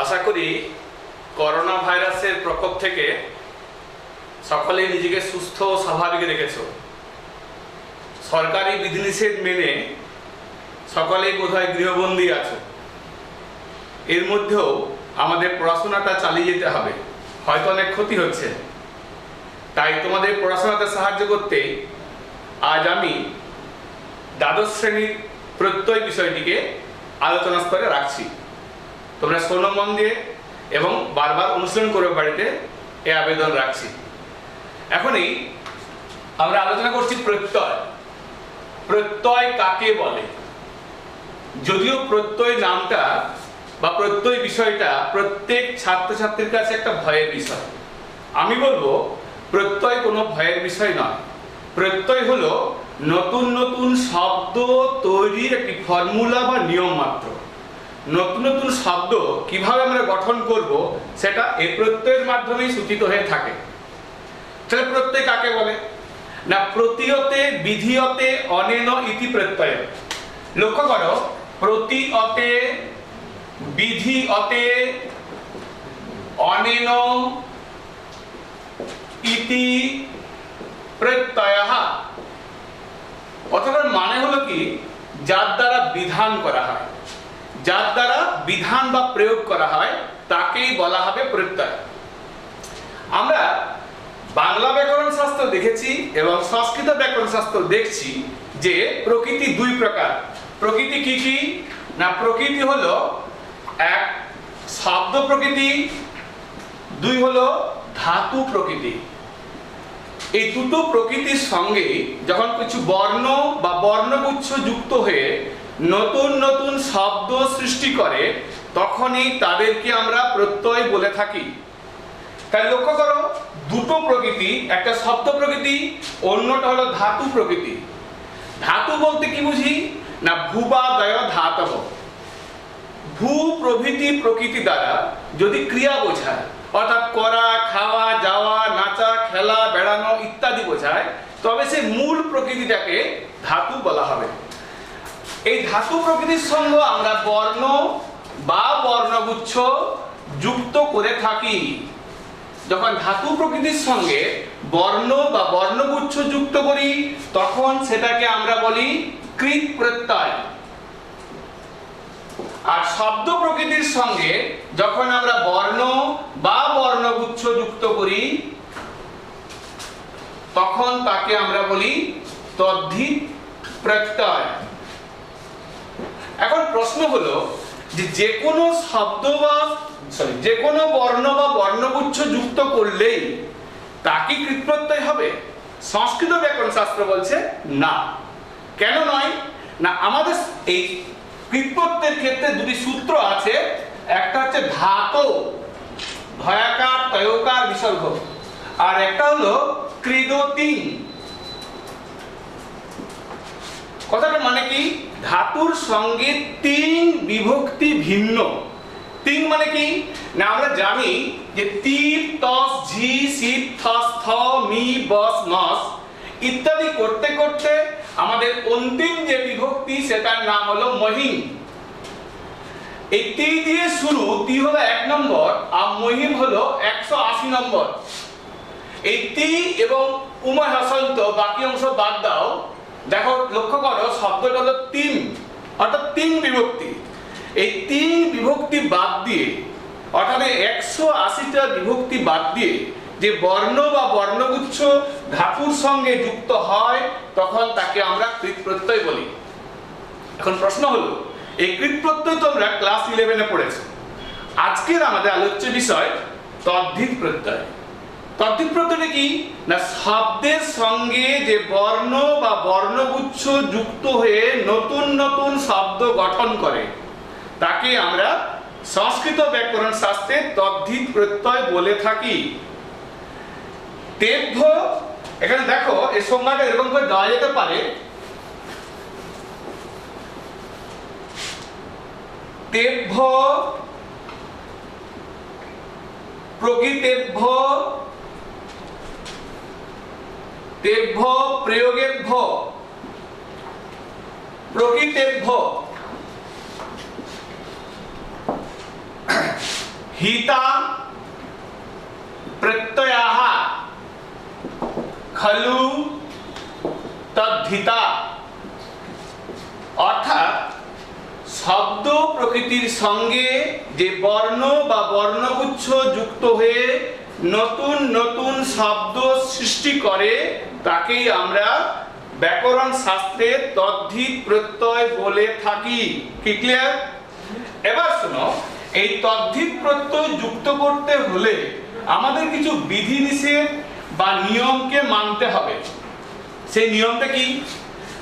আশা করি করোনা ভাইরাসের প্রকোপ থেকে সকলেই নিজেকে সুস্থ ও স্বাভাবিক রেখেছো। সরকারি বিধিনিষেধ মেনে সকলেই বোধহয় গৃহবন্দী আছো। এর মধ্যেও আমাদের পড়াশোনাটা চালিয়ে যেতে হবে, হয়তো অনেক ক্ষতি হচ্ছে। তাই তোমাদের পড়াশোনাতে সাহায্য করতে আজ আমি দ্বাদশ শ্রেণীর প্রত্যয় বিষয়টিকে আলোচনা স্তরে রাখছি। তোমরা শোনো মন দিয়ে এবং বারবার অনুশীলন করবে বাড়িতে, এ আবেদন রাখছি। এখনই আমরা আলোচনা করছি প্রত্যয়। প্রত্যয় কাকে বলে? যদিও প্রত্যয় নামটা বা প্রত্যয় বিষয়টা প্রত্যেক ছাত্রছাত্রীর কাছে একটা ভয়ের বিষয়, আমি বলবো প্রত্যয় কোনো ভয়ের বিষয় নয়। প্রত্যয় হলো নতুন নতুন শব্দ তৈরির একটি ফর্মুলা বা নিয়ম মাত্র। নতুন নতুন শব্দ কিভাবে আমরা গঠন করব সেটা এই প্রত্যয়ের মাধ্যমেই সূচিত হয়ে থাকে। তাহলে প্রত্যয় কাকে বলে? না, প্রতীয়তে বিধিয়তে অনেন ইতি প্রত্যয়। লক্ষ্য করো, প্রতীয়তে বিধিয়তে অনেন ইতি প্রত্যয়ঃ। অথবা মানে হলো কি, যার দ্বারা বিধান করা হয়, যার দ্বারা বিধান বা প্রয়োগ করা হয় তাকেই বলা হবে প্রত্যয়। আমরা বাংলা ব্যাকরণ শাস্ত্র দেখেছি এবং সংস্কৃত ব্যাকরণ শাস্ত্র দেখছি যে প্রকৃতি দুই প্রকার। প্রকৃতি কি কি? না, প্রকৃতি হলো এক শব্দ প্রকৃতি, দুই হলো ধাতু প্রকৃতি। এই দুটো প্রকৃতির সঙ্গে যখন কিছু বর্ণ বা বর্ণগুচ্ছ যুক্ত হয়ে নতুন নতুন শব্দ সৃষ্টি করে তখনই তাদেরকে আমরা প্রত্যয় বলে থাকি। তাই লক্ষ্য করো, দুটো প্রকৃতি, একটা শব্দ প্রকৃতি, অন্যটা হলো ধাতু প্রকৃতি। ধাতু বলতে কি বুঝি? না, ভূবাদয় ধাতব। ভূ প্রভৃতি প্রকৃতি দ্বারা যদি ক্রিয়া বোঝায়, অর্থাৎ করা, খাওয়া, যাওয়া, নাচা, খেলা, বেড়ানো ইত্যাদি বোঝায়, তবে সে মূল প্রকৃতিটাকে ধাতু বলা হবে। এই ধাতু প্রকৃতির সঙ্গে আমরা বর্ণ বা বর্ণগুচ্ছ যুক্ত করে থাকি। যখন ধাতু প্রকৃতির সঙ্গে বর্ণ বা বর্ণগুচ্ছ যুক্ত করি তখন সেটাকে আমরা বলি কৃৎ প্রত্যয়। আর শব্দ প্রকৃতির সঙ্গে যখন আমরা বর্ণ বা বর্ণগুচ্ছ যুক্ত করি তখন তাকে আমরা বলি তদ্ধিত প্রত্যয়। এখন প্রশ্ন হলো যে কোনো শব্দ বা যে কোনো বর্ণ বা বর্ণগুচ্ছ যুক্ত করলেই তা কি কৃৎ প্রত্যয় হবে? সংস্কৃত ব্যাকরণ শাস্ত্র বলছে না। কেন নয়? না, আমাদের এই কৃৎ প্রত্যয়ের ক্ষেত্রে দুটি সূত্র আছে। একটা হচ্ছে ধাতু, ধয়াকার তয়কার বিসর্গ, আর একটা হলো কৃদতি। কথাটা মানে কি? ধাতুর সঙ্গে তিন বিভক্তি ভিন্ন। তিন মানে কি? না, আমরা জানি যে তীর, তস, ঝি, সিপ, থস, থ, মি, বস, নস ইত্যাদি করতে করতে আমাদের অন্তিম যে বিভক্তি সেটার নাম হলো মহিম। এই তি দিয়ে শুরু, তি হলো 1 নম্বর আর মহিম হলো 180 নম্বর। এই তি এবং উময় হসন্ত বাকি অংশ বাদ দাও। দেখো, লক্ষ্য করো, শব্দটা হলো তিন, অর্থাৎ তিন বিভক্তি। এই তিন বিভক্তি বাদ দিয়ে, অর্থাৎ 180টা বিভক্তি বাদ দিয়ে যে বর্ণ বা বর্ণগুচ্ছ ধাতুর সঙ্গে যুক্ত হয় তখন তাকে আমরা কৃৎ প্রত্যয় বলি। এখন প্রশ্ন হলো, এই কৃৎ প্রত্যয় তোমরা ক্লাস 11-এ পড়েছো। আজকের আমাদের আলোচ্য বিষয় তদ্ধিত প্রত্যয়। তদ্ধিত প্রত্যয় কি? না, শব্দের সঙ্গে যে বর্ণ বা বর্ণগুচ্ছ যুক্ত হয়ে নতুন নতুন শব্দ গঠন করে তাকে আমরা সংস্কৃত ব্যাকরণ শাস্ত্রে তদ্ধিত প্রত্যয় বলে থাকি। তেভ্য, এখানে দেখো এই সংজ্ঞাটা এরকম করে দেওয়া যেতে পারে। তেভ্য, প্রকৃতেভ্য, তেভ্য প্রয়োগেভ্য, প্রকৃতেভ্য। हिता प्रत्ययाः खलु तद्धिता। অর্থাৎ শব্দ প্রকৃতির সঙ্গে যে বর্ণ বা বর্ণগুচ্ছ যুক্ত হয়ে নতুন নতুন শব্দ সৃষ্টি করে তাকেই আমরা ব্যাকরণ শাস্ত্রে তদ্ধিত প্রত্যয় বলে থাকি। কি ক্লিয়ার? এবার শোনো, এই তদ্ধিত প্রত্যয় যুক্ত করতে হলে আমাদের কিছু বিধিনিষেধ বা নিয়মকে মানতে হবে। সেই নিয়মটা কি?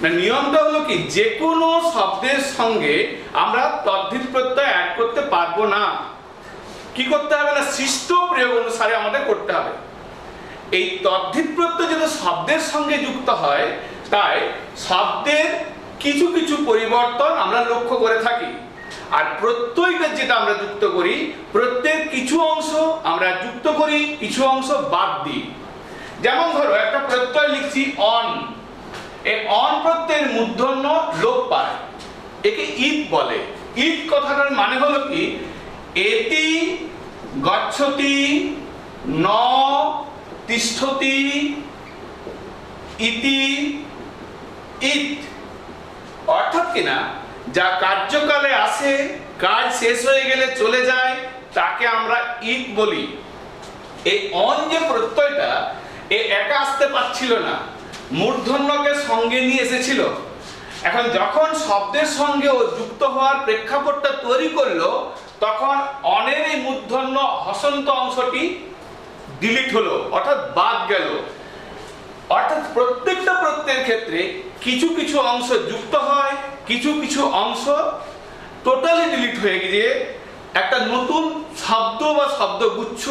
না, নিয়মটা হলো কি, যে কোনো শব্দের সঙ্গে আমরা তদ্ধিত প্রত্যয় অ্যাড করতে পারবো না। কি করতে হবে? না, সৃষ্ট প্রয়োগ অনুসারে আমাদের করতে হবে। এই তদ্ধিত প্রত্যয় যদি শব্দের সঙ্গে যুক্ত হয়, তাই শব্দের কিছু কিছু পরিবর্তন আমরা লক্ষ্য করে থাকি। আর প্রত্যয়টা যেটা আমরা যুক্ত করি, প্রত্যেক কিছু অংশ আমরা যুক্ত করি, কিছু অংশ বাদ দিই। যেমন ধরো একটা প্রত্যয় লিখছি অন, এই অন প্রত্যয়ের মূর্ধন্য লোপ পায়, একে ইত বলে। ইত কথাটার মানে হলো কি, এতি গচ্ছতি ন তিষ্ঠতি ইতি ইত। অর্থাৎ কিনা যা কার্যকালে আসে, কাজ শেষ হয়ে গেলে চলে যায়, তাকে আমরা ইত বলি। এই অন যে প্রত্যয়টা এ একা আসতে পারছিল না, মূর্ধন্যকে সঙ্গে নিয়ে এসেছিল। এখন যখন শব্দের সঙ্গে ও যুক্ত হওয়ার প্রেক্ষাপটটা তৈরি করলো, তখন অনের এই মূর্ধন্য হসন্ত অংশটি ডিলিট হলো, অর্থাৎ বাদ গেল। অর্থাৎ প্রত্যেকটা প্রত্যয়ের ক্ষেত্রে কিছু কিছু অংশ যুক্ত হয়, কিছু কিছু অংশ টোটালি ডিলিট হয়ে গিয়ে একটা নতুন শব্দ বা শব্দগুচ্ছ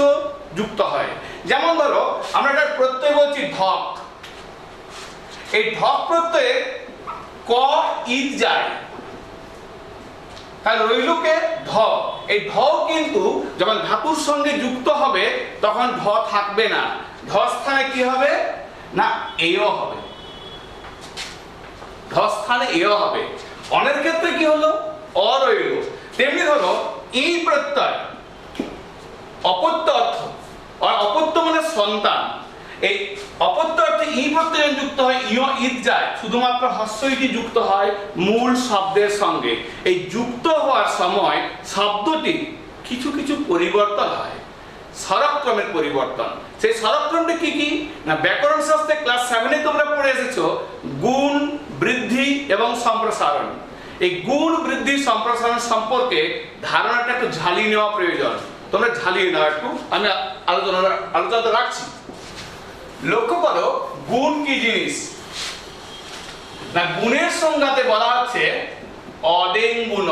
যুক্ত হয়। যেমন ধরো আমরা একটা প্রত্যয় বলছি ঢক, এই ঢক প্রত্যয়ে ক ইত যায়, তাহলে রইলকে ঢ। এই ঢ কিন্তু যখন ধাতুর সঙ্গে যুক্ত হবে তখন ঢ থাকবে না, ঢ স্থানে কি হবে না এও হবে, ঢ স্থানে এও হবে। অনের ক্ষেত্রে কি হলো, অ রইল। তেমনি ধরো ই প্রত্যয় অপত্য অর্থ, আর অপত্য মানে সন্তান, এই অপত্য অর্থে ই প্রত্যয় যুক্ত হয়, ইও ইত যায়, শুধুমাত্র হস্য ইটি যুক্ত হয় মূল শব্দের সঙ্গে। এই যুক্ত হওয়ার সময় শব্দটি কিছু কিছু পরিবর্তন হয়, স্বরক্রমের পরিবর্তন। সেই স্বরক্রমটা কি কি না, ব্যাকরণ শাস্ত্রে ক্লাস 7-এ তোমরা পড়ে এসেছো গুণ, বৃদ্ধি এবং সম্প্রসারণ। এই গুণ, বৃদ্ধি, সম্প্রসারণ সম্পর্কে ধারণাটা একটু ঝালিয়ে নেওয়া প্রয়োজন। তোমরা ঝালিয়ে নাও একটু, আমি আলোচনাটা রাখছি। লক্ষ্য করো গুণ কি জিনিস না, গুণের সংজ্ঞাতে বলা হচ্ছে অদেঙ্গুণ।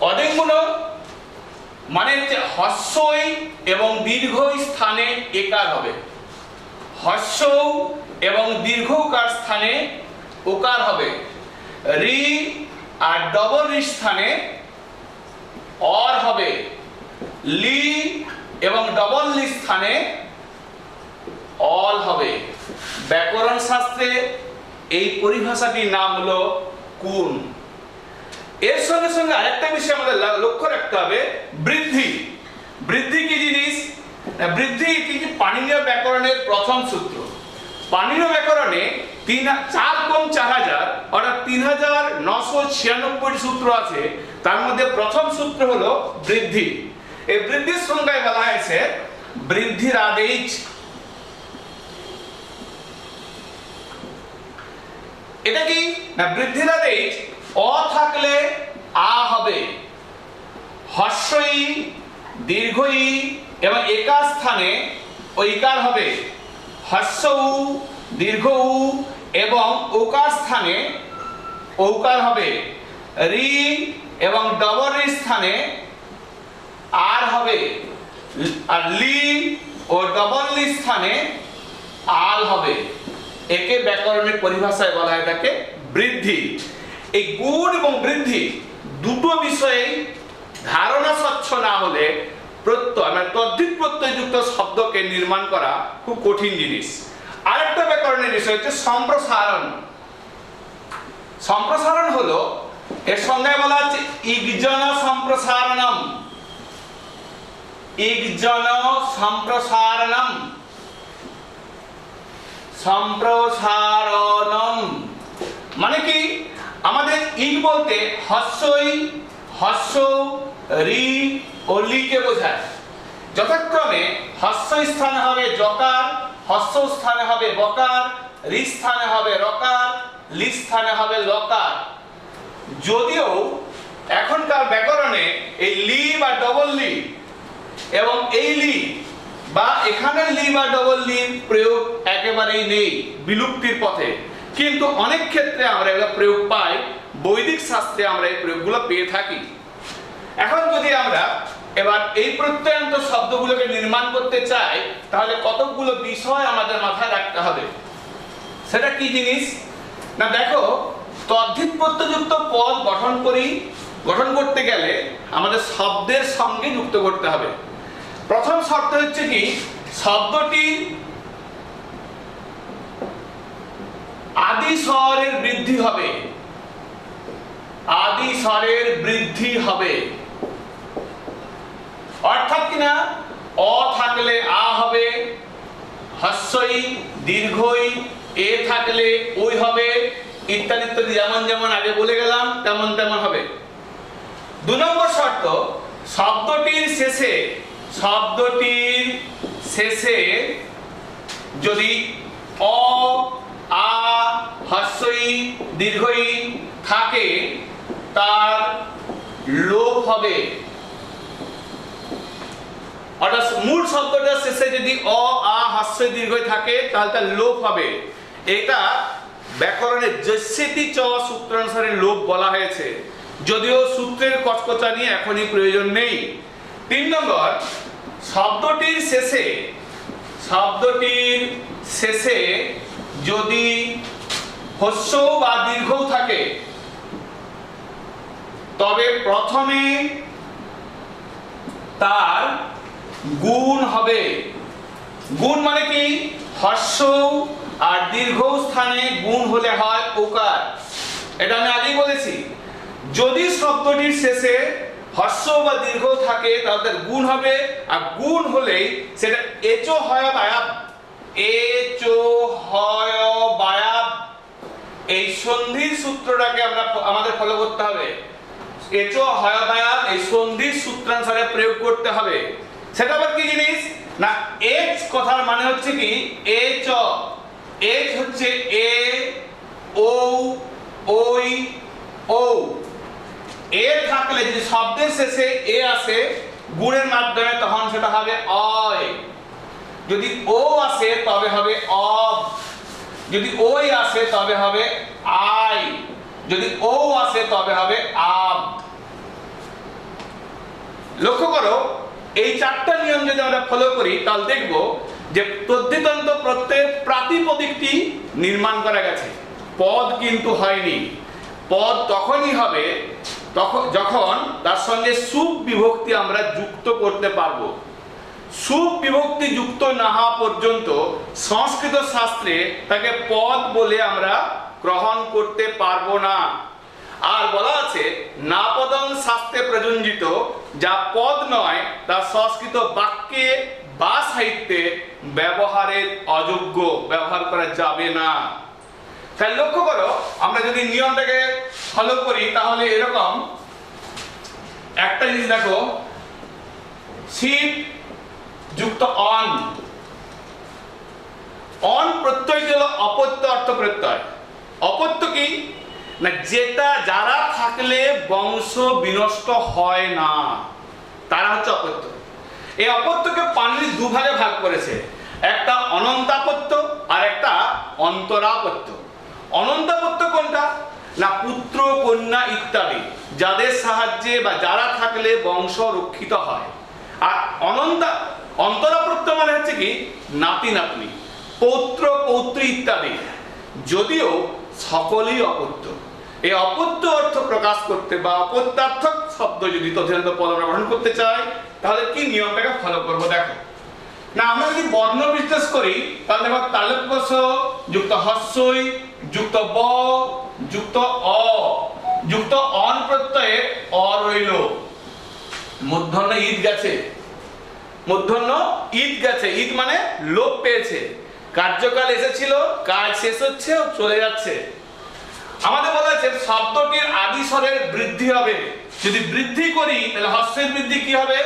অদেঙ্গুণ মানে হচ্ছে হস্যই এবং দীর্ঘই স্থানে একার হবে, হস্য এবং দীর্ঘকার স্থানে ওকার হবে, রি আর ডবল রি স্থানে অর হবে, লি এবং ডবল লি স্থানে অল হবে। ব্যাকরণ শাস্ত্রে এই পরিভাষাটির নাম হলো গুণ। এর সঙ্গে সঙ্গে আরেকটা বিষয় আমাদের লক্ষ্য রাখতে হবে, বৃদ্ধি। বৃদ্ধি কি জিনিস? বৃদ্ধি কিন্তু পাণিনীয় ব্যাকরণের প্রথম সূত্র। পাণিনীয় ব্যাকরণে 4×4000 অর্থাৎ 3996 সূত্র আছে, তার মধ্যে প্রথম সূত্র হলো বৃদ্ধি। এই বৃদ্ধির সংজ্ঞায় বলা হয়েছে বৃদ্ধির আদেশ। এটা কি না, বৃদ্ধির আদেশ অ থাকলে আ হবে, হস্যই, দীর্ঘই এবং একার স্থানে ঐকার হবে, হস্য উ, দীর্ঘ উ এবং ওকার স্থানে ঔকার হবে, রি এবং ডবল রি স্থানে আর হবে, আর লি ও ডবল লি স্থানে আল হবে। একে ব্যাকরণের পরিভাষায় বলা হয় থাকে বৃদ্ধি। এই গুণ এবং বৃদ্ধি দুটো বিষয়ে ধারণা স্বচ্ছ না হলে প্রত্যয় মানে তদ্ধিত প্রত্যয়যুক্ত শব্দকে নির্মাণ করা খুব কঠিন জিনিস। আরেকটা ব্যাকরণের বিষয় হচ্ছে সম্প্রসারণ। সম্প্রসারণ হলো এর সংজ্ঞায় বলা আছে ইগজন সম্প্রসারণম। ইগজন সম্প্রসারণম, সম্প্রসারণম মানে কি? আমাদের ইগ বলতে হস্যই, হস্য, রি ও লি কে বোঝায়। যথাক্রমে হস্য স্থানে হবে জকার, হস্য স্থানে হবে বকার, রি স্থানে হবে রকার, লি স্থানে হবে লকার। যদিও এখনকার ব্যাকরণে এই লি বা ডবল লি এবং এই লি বা এখানে লি বা ডবল লির প্রয়োগ একেবারেই নেই, বিলুপ্তির পথে, কিন্তু অনেক ক্ষেত্রে আমরা এগুলো প্রয়োগ পাই। বৈদিক শাস্ত্রে আমরা এই প্রয়োগগুলো পেয়ে থাকি। এখন যদি আমরা এবার এই প্রত্যয়ান্ত শব্দগুলোকে নির্মাণ করতে চাই, তাহলে কতগুলো বিষয় আমাদের মাথায় রাখতে হবে। সেটা কি জিনিস না, দেখো, তদ্ধিত প্রত্যয়যুক্ত পদ গঠন করতে গেলে আমাদের শব্দের সঙ্গে যুক্ত করতে হবে। প্রথম শর্ত হচ্ছে কি, শব্দটি আদি স্বরের বৃদ্ধি হবে। আদি স্বরের বৃদ্ধি হবে অর্থাৎ কিনা অ থাকলে আ হবে, হস্যই দীর্ঘই এ থাকলে ওই হবে, ইত্যাদি ইত্যাদি, যেমন যেমন আগে বলে গেলাম তেমন তেমন হবে। 2 নম্বর শর্ত, শব্দটির শেষে যদি অ, আ, হস্যই দীর্ঘই থাকে তার লোপ হবে। অর্থাৎ মূল শব্দটার শেষে যদি অ, আ, হস্যই দীর্ঘই থাকে তাহলে তার লোপ হবে। এটা ব্যাকরণের যস্যেতি চ সূত্রানুসারে লোপ বলা হয়েছে, যদিও সূত্রের কচকচানি এখনই প্রয়োজন নেই। 3 নম্বর, শব্দটির শেষে যদি হস্য বা দীর্ঘ থাকে তবে প্রথমে তার গুণ হবে। গুণ মানে কি? হস্য আর দীর্ঘ স্থানে গুণ হলে হয় ওকার। এটা আমি আগেই বলেছি। যদি শব্দটির শেষে হস্য বা দীর্ঘ থাকে তাহলে তার গুণ হবে, আর গুণ হলেই সেটা এচো হয় বায়াব। এচো হয় বায়াব, এই সন্ধির সূত্রটাকে আমাদের ফলো করতে হবে। এচো হয় বায়াব এই সন্ধির সূত্রানুসারে প্রয়োগ করতে হবে। সেটা আবার কি জিনিস না, এচ কথার মানে হচ্ছে কি এচ। এচ হচ্ছে এ, ও, ওই, ও। এ থাকলে যদি শব্দের শেষে এ আসে গুণের মাধ্যমে তখন সেটা হবে অয়। যদি ও আসে তবে হবে অব। যদি ওই আসে তবে হবে আই। যদি ও আসে তবে হবে আব। লক্ষ্য করো, এই 4টা নিয়ম যদি আমরা ফলো করি তাহলে দেখব যে তদ্ধিতান্ত প্রত্যয়ের প্রাতিপদিকটি নির্মাণ করা গেছে, পদ কিন্তু হয়নি। পদ তখনই হবে যখন তার সঙ্গে সুপ বিভক্তি আমরা যুক্ত করতে পারবো। সুপ বিভক্তি যুক্ত না হওয়া পর্যন্ত সংস্কৃত শাস্ত্রে তাকে পদ বলে আমরা গ্রহণ করতে পারবো না। আর বলা আছে নাপদং শাস্ত্রে প্রযোজিত, যা পদ নয় তা সংস্কৃত বাক্যে বা সাহিত্যে ব্যবহারের অযোগ্য, ব্যবহার করা যাবে না। তাই লক্ষ্য করো, আমরা যদি নিয়মটাকে ফলো করি তাহলে এরকম একটা জিনিস দেখো, শিট যুক্ত অন। অন প্রত্যয় হলো অপত্য অর্থ প্রত্যয়। অপত্য কি না, যেটা যারা থাকলে বংশ বিনষ্ট হয় না, তারা হচ্ছে অপত্য। এই অপত্যকে পাণিনি 2 ভাগে ভাগ করেছে, একটা অনন্তাপত্য আর একটা অন্তরাপত্য। অনন্তাপত্য কোনটা না, পুত্র কন্যা ইত্যাদি যাদের সাহায্যে বা যারা থাকলে বংশ রক্ষিত হয়। আর অন্তরাপত্য মানে হচ্ছে কি নাতি নাতনি, পৌত্র পৌত্রী ইত্যাদি, যদিও সকলেই অপত্য। এই অপত্য অর্থ প্রকাশ করতে বা অপত্যার্থক শব্দ যদি তথ্যান্ত পদ আমরা গ্রহণ করতে চাই তাহলে কি নিয়মটাকে ফলো করবো দেখো না। আমরা যদি বর্ণ বিশ্লেষ করি তাহলে দেখো তালব্য স যুক্ত হস্যই যুক্ত ব যুক্ত অ যুক্ত অন প্রত্যয়ে অ রইল, মূর্ধন্য ঈদ গেছে, মূর্ধন্য ঈদ গেছে, ঈদ মানে লোপ পেয়েছে, কার্যকাল এসেছিল, কাজ শেষ হচ্ছে, চলে যাচ্ছে। আমাদের বলা আছে শব্দটির আদি স্বরের বৃদ্ধি হবে, যদি বৃদ্ধি করি তাহলে হস্যের বৃদ্ধি কি হবে?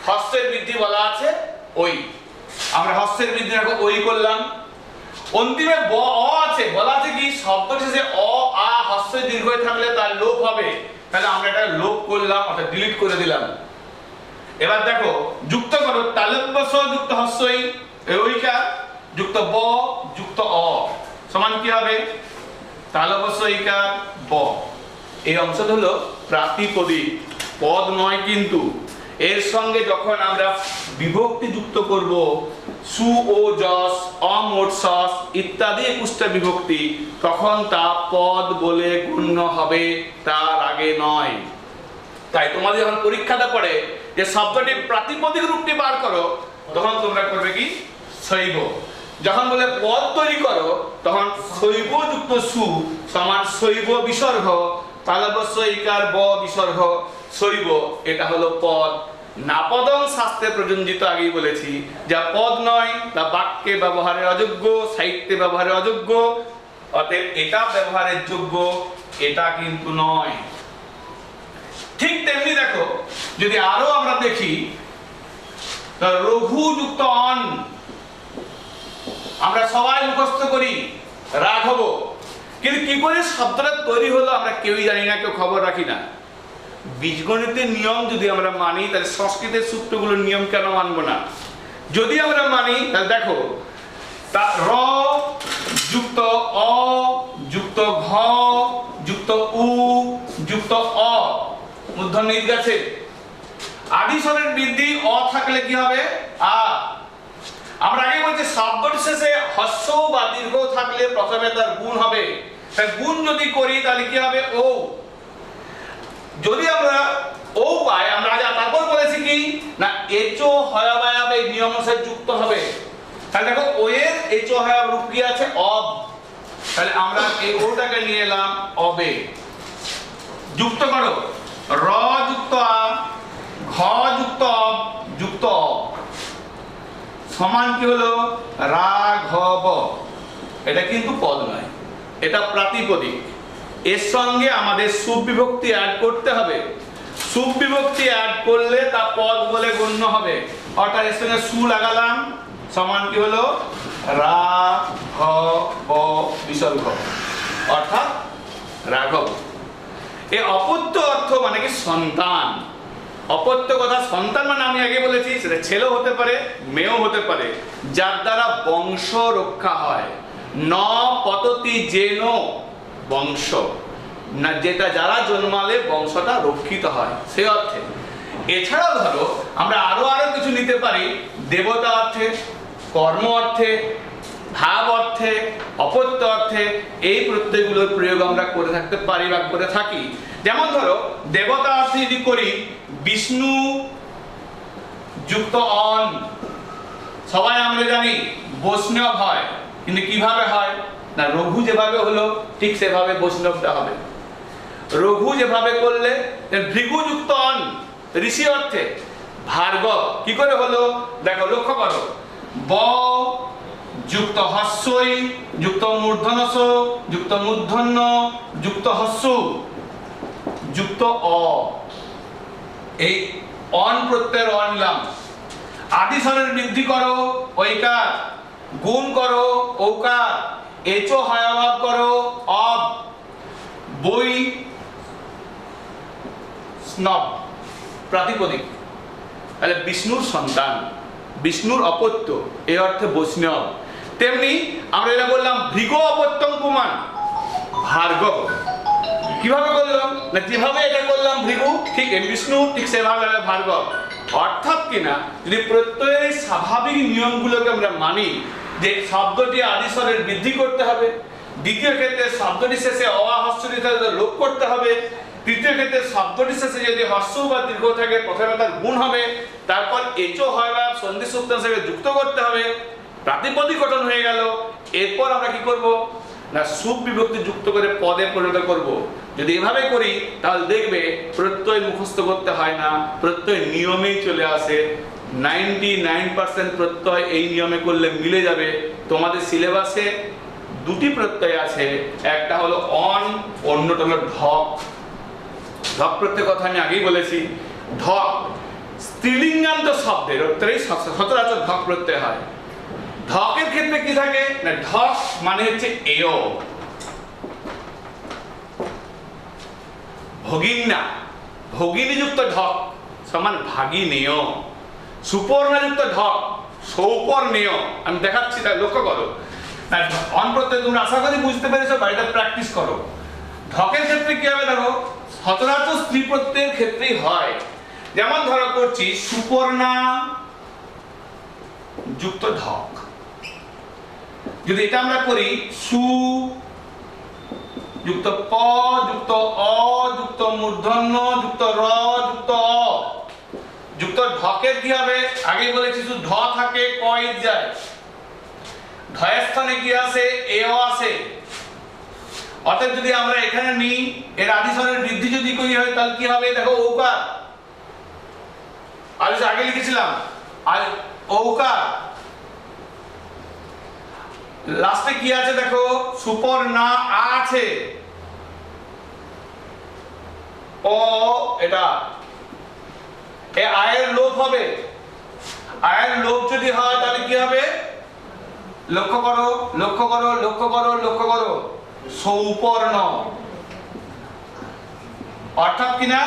হস্যের বৃদ্ধি বলা আছে ওই, আমরা হস্যের বৃদ্ধি দেখো ওই করলাম। অন্তিমে ব অ আছে, বলা আছে কি শব্দটি শেষে অ আ হস্য দীর্ঘ থাকলে তার লোপ হবে, তাহলে আমরা এটা লোপ করলাম, অর্থাৎ ডিলিট করে দিলাম। এবার দেখো যুক্ত করো, তালব্য যুক্ত হস্যই ওইকার যুক্ত ব যুক্ত অ সমান কি হবে? তালব্য ইকার ব। এই অংশটা হলো প্রাতিপদিক, পদ নয় কিন্তু। এর সঙ্গে যখন আমরা বিভক্তি যুক্ত করব, সু ও যশ অমোট সস ইত্যাদি 21টা বিভক্তি, তখন তা পদ বলে গণ্য হবে, তার আগে নয়। তাই তোমাদের যখন পরীক্ষাটা পড়ে যে শব্দটির প্রাতিপদিক রূপটি বার করো, তখন তোমরা করবে কি শৈব। যখন বলে পদ তৈরি করো, তখন শৈব যুক্ত সু সমান শৈব বিসর্গ, তালব্য ইকার ব বিসর্গ শৈব, এটা হলো পদ। নাপদং শাস্ত্রে প্রযোজিত, আগেই বলেছি, যা পদ নয় তা বাক্যে ব্যবহারের অযোগ্য, সাহিত্যে ব্যবহারের অযোগ্য, অতএব এটা ব্যবহারের যোগ্য, এটা কিন্তু নয়। ঠিক তেমনি দেখো, যদি আরো আমরা দেখি রঘু যুক্ত অন, আমরা সবাই মুখস্থ করি রাঘব, কিন্তু কি করে শব্দটা তৈরি হলো আমরা কেউই জানি না, কেউ খবর রাখি না। বীজগণিতের নিয়ম যদি আমরা মানি, তাহলে সংস্কৃতের সূত্রগুলোর নিয়ম কেন মানবো না? যদি আমরা মানি তাহলে দেখো, র যুক্ত অ যুক্ত ঘ যুক্ত উ যুক্ত অ, মূর্ধন্য ঈদ গেছে, আদি স্বরের বৃদ্ধি অ থাকলে কি হবে? আ। আমরা আগে বলছি শব্দটি শেষে হস্য বা দীর্ঘ থাকলে প্রথমে তার গুণ হবে, তাই গুণ যদি করি তাহলে কি হবে? ও। যদি আমরা ও পাই, আমরা আজ তারপর বলেছি কি না এচো হয়াবায়াব এই নিয়ম অনুসারে যুক্ত হবে। তাহলে দেখো ও এর এচো হয়াব রূপ কি আছে? অব। তাহলে আমরা এই ওটাকে নিয়ে এলাম অবে। যুক্ত করো, র যুক্ত আ ঘ যুক্ত অব যুক্ত অ সমান কি হলো? রাঘব। এটা কিন্তু পদ নয়, এটা প্রাতিপদিক। এর সঙ্গে আমাদের সুবিভক্তি অ্যাড করতে হবে, সুবিভক্তি অ্যাড করলে তা পদ বলে গণ্য হবে। অর্থাৎ এর সঙ্গে সু লাগালাম, সমান কি হলো? রাঘব বিসর্গ, অর্থাৎ রাঘব। এই অপত্য অর্থ মানে কি সন্তান। অপত্য কথা সন্তান মানে আমি আগে বলেছি সেটা ছেলেও হতে পারে, মেয়েও হতে পারে, যার দ্বারা বংশ রক্ষা হয়। ন পততি যেন বংশ, না যেটা যারা জন্মালে বংশটা রক্ষিত হয়, সেই অর্থে। এছাড়াও ধরো আমরা আরো কিছু নিতে পারি, দেবতা অর্থে, কর্ম অর্থে, ভাব অর্থে, অপত্য অর্থে, এই প্রত্যয়গুলোর প্রয়োগ আমরা করে থাকতে পারি বা করে থাকি। যেমন ধরো দেবতা অর্থে যদি করি, বিষ্ণু যুক্ত অন, সবাই আমরা জানি বৈষ্ণব হয়, কিন্তু কিভাবে হয় না রঘু যেভাবে হলো ঠিক সেভাবে বৈষ্ণবটা হবে। রঘু যেভাবে করলে ভৃগু যুক্ত অন, ঋষি অর্থে ভার্গব কি করে হলো দেখো, লক্ষ্য করো, ব যুক্ত হস্যই যুক্ত মূর্ধনস যুক্ত মূর্ধন্য যুক্ত হস্য যুক্ত অ, এই অন প্রত্যয়ের অ নিলাম। আদি স্বরের বৃদ্ধি করো ঐকার, গুণ করো ঔকার, এচো হয়াভাব করো অব, বই স্নব প্রাতিপদিক। তাহলে বিষ্ণুর সন্তান, বিষ্ণুর অপত্য, এই অর্থে বৈষ্ণব। তেমনি আমরা এটা বললাম ভৃগু অপত্যং পুমান, ভার্গব। কিভাবে করলাম না যেভাবে এটা করলাম ভৃগু ঠিক বিষ্ণু ঠিক সেভাবে ভার্গব। অর্থাৎ কিনা যদি প্রত্যয়ের স্বাভাবিক নিয়মগুলোকে আমরা মানি, যে শব্দটি আদি স্বরের বৃদ্ধি করতে হবে, দ্বিতীয় ক্ষেত্রে শব্দটি শেষে অ হস্য লোপ করতে হবে, তৃতীয় ক্ষেত্রে শব্দটি শেষে যদি হস্য বা দীর্ঘ থাকে প্রথমে তার গুণ হবে, তারপর এচো হয় বা সন্ধি সূত্র হিসেবে যুক্ত করতে হবে, প্রাতিপদিক গঠন হয়ে গেল। এরপর আমরা কি করব না সুপ বিভক্তি যুক্ত করে পদে পরিণত করব? যদি এভাবে করি তাহলে দেখবে প্রত্যয় মুখস্থ করতে হয় না, প্রত্যয় নিয়মেই চলে আসে। 99% প্রত্যয় এই নিয়মে করলে মিলে যাবে। তোমাদের সিলেবাসে দুটি প্রত্যয় আছে, একটা হলো অন, অন্যটা হলো ঢক। ঢক প্রত্যয় কথা আমি আগেই বলেছি। ঢক স্ত্রীলিঙ্গান্ত শব্দের উত্তরেই সচরাচর ঢক প্রত্যয় হয়। ঢকের ক্ষেত্রে কি থাকে না, ঢক মানে হচ্ছে এয়, ভগিন্না, ভগিনীযুক্ত ঢক সমান ভাগিনেয়, সুপর্ণযুক্ত ঢক সৌপর্ণেয়। আমি দেখাচ্ছি, তাই লক্ষ্য করো। অন প্রত্যয় তোমরা আশা করি বুঝতে পেরেছো, বাড়িতে প্র্যাকটিস করো। ঢকের ক্ষেত্রে কি হবে দেখো, সচরাচর স্ত্রী প্রত্যয়ের ক্ষেত্রেই হয়। যেমন ধরো করছি সুপর্ণা যুক্ত ঢক, যদি এটা আমরা করি সু যুক্ত প যুক্ত অ যুক্ত মূর্ধন্য যুক্ত র যুক্ত অ যুক্ত ঢকের কি হবে, আগে বলেছি শুধু ঢ থাকে, ক ঈদ যায়, ঢয়ের স্থানে কি আসে, এও আসে। অতএব যদি আমরা এখানে নিই, এর আদিস্বরের বৃদ্ধি যদি করি হয় তাহলে কি হবে দেখো, ঔকার। আগে লিখেছিলাম ঔকার, লাস্টে কি আছে দেখো, সুপর্ণা আছে, ও এটা এ আয়ের লোপ হবে। আয়ের লোপ যদি হয় তাহলে কি হবে, লক্ষ্য করো লক্ষ্য করো লক্ষ্য করো লক্ষ্য করো, সৌপর্ণ। অর্থাৎ কিনা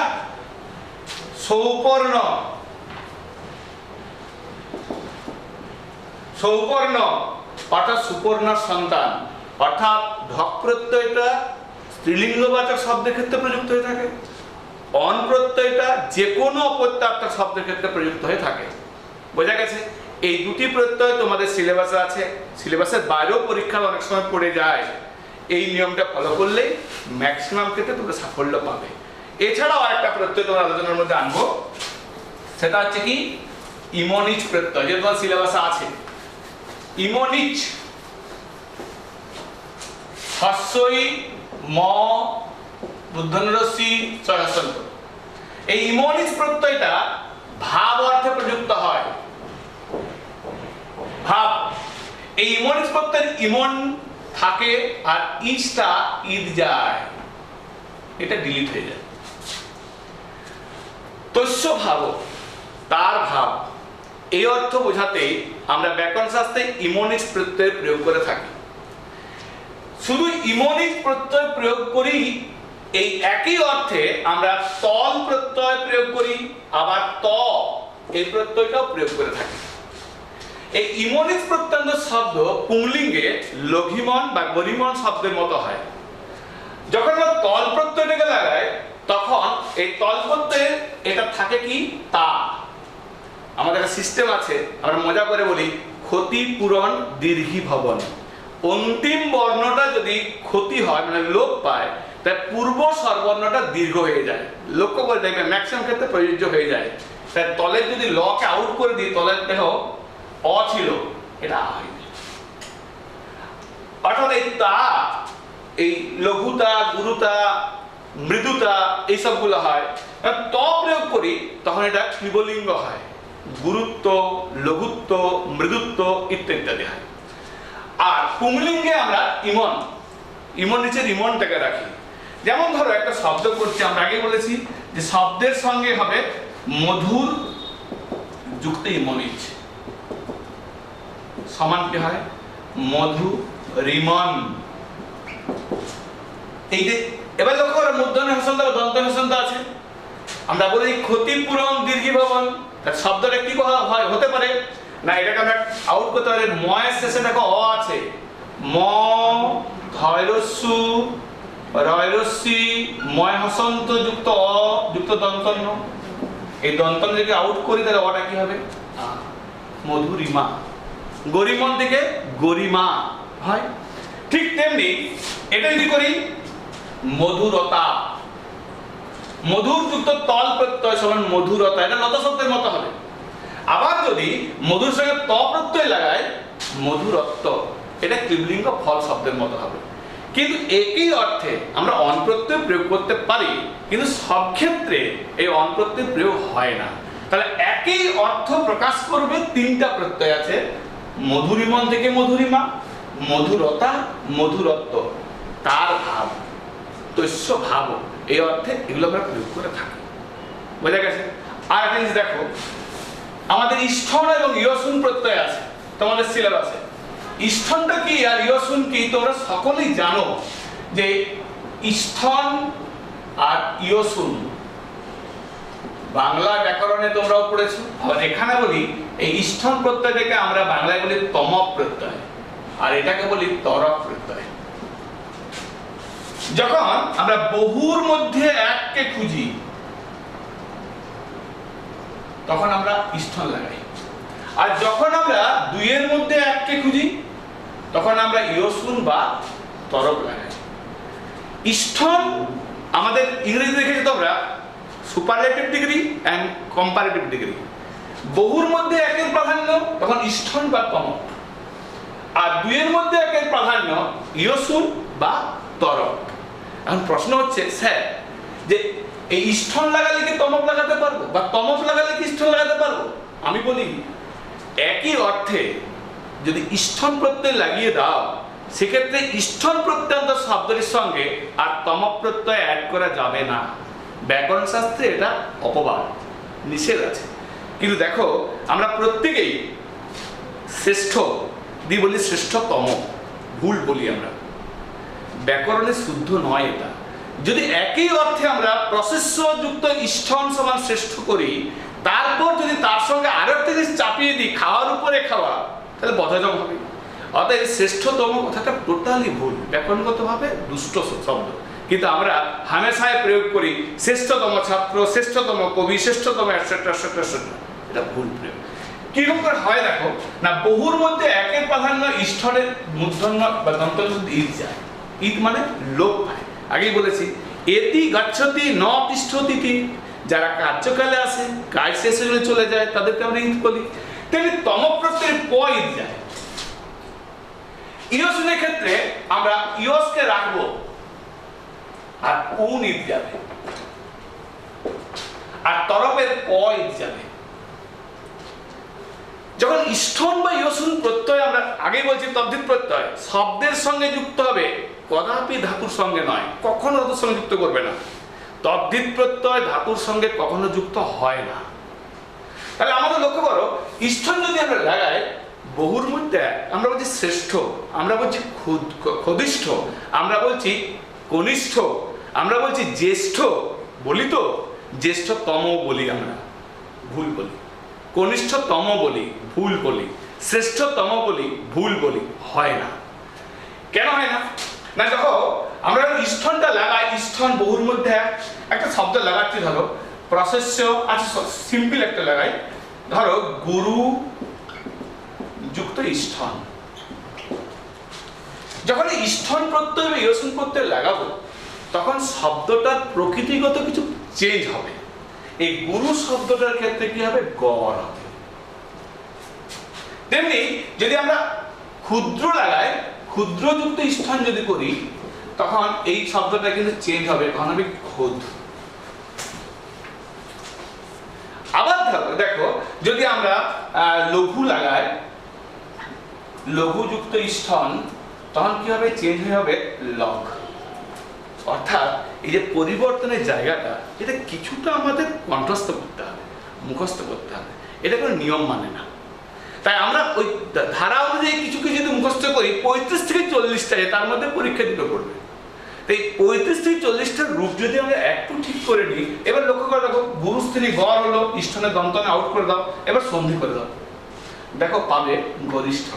সৌপর্ণ, সৌপর্ণ অর্থাৎ সুপর্ণার সন্তান। অর্থাৎ ঢক প্রত্যয়টা স্ত্রীলিঙ্গবাচক শব্দের ক্ষেত্রে প্রযুক্ত হয়ে থাকে, অন প্রত্যয়টা যে কোনো অপ্রত্যাত্মক শব্দের ক্ষেত্রে প্রযুক্ত হয়ে থাকে। বোঝা গেছে? এই দুটি প্রত্যয় তোমাদের সিলেবাসে আছে, সিলেবাসের বাইরেও পরীক্ষা অনেক সময় পড়ে যায়। এই নিয়মটা ফলো করলে ম্যাক্সিমাম ক্ষেত্রে তোমরা সাফল্য পাবে। এছাড়াও আরেকটা প্রত্যয় তোমার আলোচনার মধ্যে আনবো, সেটা হচ্ছে কি ইমনিচ প্রত্যয়, যে তোমার সিলেবাসে আছে। ইমনিচ হস্যই ম বুদ্ধনরসি চয়সন্ত। এই ইমনিচ প্রত্যয়টা ভাব অর্থে প্রযুক্ত হয়। ভাব, এই ইমনিচ প্রত্যয়ের ইমন থাকে আর ইচটা ঈদ যায়, এটা ডিলিট হয়ে যায়। তস্য ভাব, তার ভাব, এই অর্থ বোঝাতে আমরা ব্যাকরণ শাস্ত্রে ইমনিচ প্রত্যয় প্রয়োগ করে থাকি। শুধু ইমনিচ প্রত্যয় প্রয়োগ করি, এই একই অর্থে আমরা তল প্রত্যয় প্রয়োগ করি, আবার ত এই প্রত্যয়টাও প্রয়োগ করে থাকি। এই ইমনিচ প্রত্যন্ত শব্দ পুংলিঙ্গে লঘিমন বা গরিমন শব্দের মতো হয়। যখন আমরা তল প্রত্যয়টাকে লাগাই তখন এই তল প্রত্যয়ে এটা থাকে কি তা। আমাদের একটা সিস্টেম আছে, আমরা মজা করে বলি ক্ষতিপূরণ দীর্ঘী ভবন। অন্তিম বর্ণটা যদি ক্ষতি হয় মানে লোপ পায়, তাই পূর্ব স্বরবর্ণটা দীর্ঘ হয়ে যায়। লক্ষ্য করে দেখবেন ম্যাক্সিমাম ক্ষেত্রে প্রযোজ্য হয়ে যায়। তাই তলের যদি লকে আউট করে দিই, তলের দেখো অ ছিল, এটা আ হয়ে যায়। অর্থাৎ এই তা, এই লঘুতা, গুরুতা, মৃদুতা এই সবগুলো হয়। ত প্রয়োগ করি তখন এটা ক্লিবলিঙ্গ হয়, গুরুত্ব, লঘুত্ব, মৃদুত্ব ইত্যাদি হয়। আর পুংলিঙ্গে আমরা ইমন, ইমন নিচের ইমনটাকে রাখি। যেমন ধরো একটা শব্দ করছি, আমরা আগে বলেছি যে শব্দের সঙ্গে হবে মধুর যুক্ত ইমনিচ, সমান কি হয় মধু রিমন। এই যে এবার লক্ষ্য করো মূর্ধন্য হসন্ত দন্ত হসন্ত আছে, আমরা বলি ক্ষতিপূরণ দীর্ঘী ভবন। তার শব্দটা কি হয় হতে পারে না, এটাকে আমরা আউট করতে পারি। ময়ের শেষে দেখো অ আছে, ম ধৈরস্যু রয়রস্যি ময় হসন্ত যুক্ত অ যুক্ত দন্তন্য। এই দন্তন্য যদি আউট করি তাহলে অটা কি হবে মধুরিমা। গরিমন থেকে গরিমা হয়। ঠিক তেমনি এটা যদি করি মধুরতা, মধুর যুক্ত তল প্রত্যয় সমান মধুরতা, এটা লত শব্দের মতো হবে। আবার যদি মধুর সঙ্গে ত প্রত্যয় লাগায় মধুরত্ব, এটা ক্লিবলিঙ্গ ফল শব্দের মতো হবে। কিন্তু একই অর্থে আমরা অন প্রত্যয় প্রয়োগ করতে পারি, কিন্তু সব ক্ষেত্রে এই অন প্রত্যয় প্রয়োগ হয় না। তাহলে একই অর্থ প্রকাশ করবে তিনটা প্রত্যয় আছে, মধুরিমন থেকে মধুরিমা, মধুরতা, মধুরত্ব, তার ভাব, তস্য ভাব, এই অর্থে এগুলো আমরা প্রয়োগ করে থাকি। বোঝা গেছে? আর একটা জিনিস দেখো, আমাদের ইষ্ঠন এবং ইয়সুন প্রত্যয় আছে তোমাদের সিলেবাসে। ইষ্ঠনটা কি আর ইয়সুন কি তোমরা সকলেই জানো যে ইষ্ঠন আর ইয়সুন বাংলা ব্যাকরণে তোমরাও পড়েছো। আবার এখানে বলি এই ইষ্ঠন প্রত্যয়টাকে আমরা বাংলায় বলি তম প্রত্যয়, আর এটাকে বলি তরক প্রত্যয়। যখন আমরা বহুর মধ্যে এককে খুঁজি তখন আমরা ইষ্ঠন লাগাই, আর যখন আমরা দুইয়ের মধ্যে এককে খুঁজি তখন আমরা ইয়সুন বা তরক লাগাই। ইষ্ঠন আমাদের ইংরেজি দেখেছি তোমরা superlative degree and comparative degree. বহুর মধ্যে একের প্রাধান্য তখন ইষ্ঠন বা তমক, আর দুইয়ের মধ্যে একের প্রাধান্য ইয়সুন বা তরক। এখন প্রশ্ন হচ্ছে স্যার যে এই ইষ্ঠন লাগালে কি তমক লাগাতে পারবো, বা তমক লাগালে কি ইষ্ঠন লাগাতে পারবো? আমি বলি একই অর্থে যদি ইষ্ঠন প্রত্যয় লাগিয়ে দাও সেক্ষেত্রে ইষ্ঠন প্রত্যন্ত শব্দের সঙ্গে আর তমক প্রত্যয় অ্যাড করা যাবে না। ব্যাকরণ শাস্ত্রে এটা অপবাদ, নিষেধ আছে। কিন্তু দেখো আমরা প্রত্যেকেই শ্রেষ্ঠ দিয়ে বলি শ্রেষ্ঠতম, ভুল বলি আমরা, ব্যাকরণে শুদ্ধ নয় এটা। যদি একই অর্থে আমরা প্রশস্য যুক্ত ইষ্ঠন সমান শ্রেষ্ঠ করি, তারপর যদি তার সঙ্গে আরো একটা জিনিস চাপিয়ে দিই, খাওয়ার উপরে খাওয়া, তাহলে বদহজম হবে। অতএব শ্রেষ্ঠতম কথাটা টোটালি ভুল, ব্যাকরণগতভাবে দুষ্ট শব্দ। কিন্তু আমরা হামেশায় প্রয়োগ করি শ্রেষ্ঠতম ছাত্র, শ্রেষ্ঠতম কবি, শ্রেষ্ঠতম এটসেট্রা এটসেট্রা এটসেট্রা। এটা ভুল প্রয়োগ। কিরকম করে হয় দেখো না, বহুর মধ্যে একের প্রাধান্য ইষ্ঠনের মূর্ধন্য বা দন্তন্য ঈদ যায়। ঈদ মানে লোপ পায়। আগেই বলেছি এতি গচ্ছতি ন তিষ্ঠতি, যারা কার্যকালে আসে কাজ শেষ হলে চলে যায় তাদেরকে আমরা ঈদ বলি। তেমনি তম প্রত্যয়ের প ঈদ যায়। ইয়সুনের ক্ষেত্রে আমরা ইয়সকে রাখবো আর উন ঈদ যাবে, আর তরফের প ঈদ যাবে। যখন ইষ্ঠন বা ইয়সুন প্রত্যয় আমরা আগে বলছি তদ্ধিত প্রত্যয় শব্দের সঙ্গে যুক্ত হবে, কদাপি ধাতুর সঙ্গে নয়, কখনো ধাতুর সঙ্গে যুক্ত করবে না। তদ্ধিত প্রত্যয় ধাতুর সঙ্গে কখনো যুক্ত হয় না। তাহলে আমাদের লক্ষ্য করো, ইষ্ঠন যদি আমরা লাগাই বহুর মধ্যে আমরা বলছি শ্রেষ্ঠ, আমরা বলছি ক্ষদিষ্ঠ, আমরা বলছি কনিষ্ঠ, আমরা বলছি জ্যেষ্ঠ, বলি তো জ্যেষ্ঠতম বলি, আমরা ভুল বলি, কনিষ্ঠতম বলি, ভুল বলি, শ্রেষ্ঠতম বলি, ভুল বলি, হয় না। কেন হয় না? না দেখো আমরা ইষ্ঠনটা লাগাই, ইষ্ঠন বহুর মধ্যে একটা শব্দ লাগাচ্ছি, ধরো প্রশস্য আছে, সিম্পল একটা লাগাই, ধরো গুরু যুক্ত ইষ্ঠন। যখন ইষ্ঠন প্রত্যয় বা ইয়সুন প্রত্যয় লাগাবো তখন শব্দটার প্রকৃতিগত কিছু চেঞ্জ হবে। এই গুরু শব্দটার ক্ষেত্রে কি হবে? গড় হবে। তেমনি যদি আমরা ক্ষুদ্র লাগাই, ক্ষুদ্রযুক্ত ইষ্ঠন যদি করি তখন এই শব্দটা কিন্তু চেঞ্জ হবে, তখন হবে ক্ষুদ। আবার দেখো যদি আমরা লঘু লাগাই, লঘুযুক্ত ইষ্ঠন, তখন কি হবে? চেঞ্জ হয়ে হবে লঘ। অর্থাৎ এই যে পরিবর্তনের জায়গাটা, এটা কিছুটা আমাদের কণ্ঠস্থ করতে হবে, মুখস্থ করতে হবে, এটা কোনো নিয়ম মানে না। তাই আমরা ওই ধারা অনুযায়ী কিছু কিছু যদি মুখস্থ করি, 35 থেকে 40টা, তার মধ্যে পরীক্ষা দিতে করবে। তাই 35 থেকে 40টার রূপ যদি আমরা একটু ঠিক করে নিই, এবার লক্ষ্য করে দেখো গুরুস্থিনী গড় হলো, ইষ্ঠনের দন্তনে আউট করে দাও, এবার সন্ধি করে দাও, দেখো পাবে গরিষ্ঠ।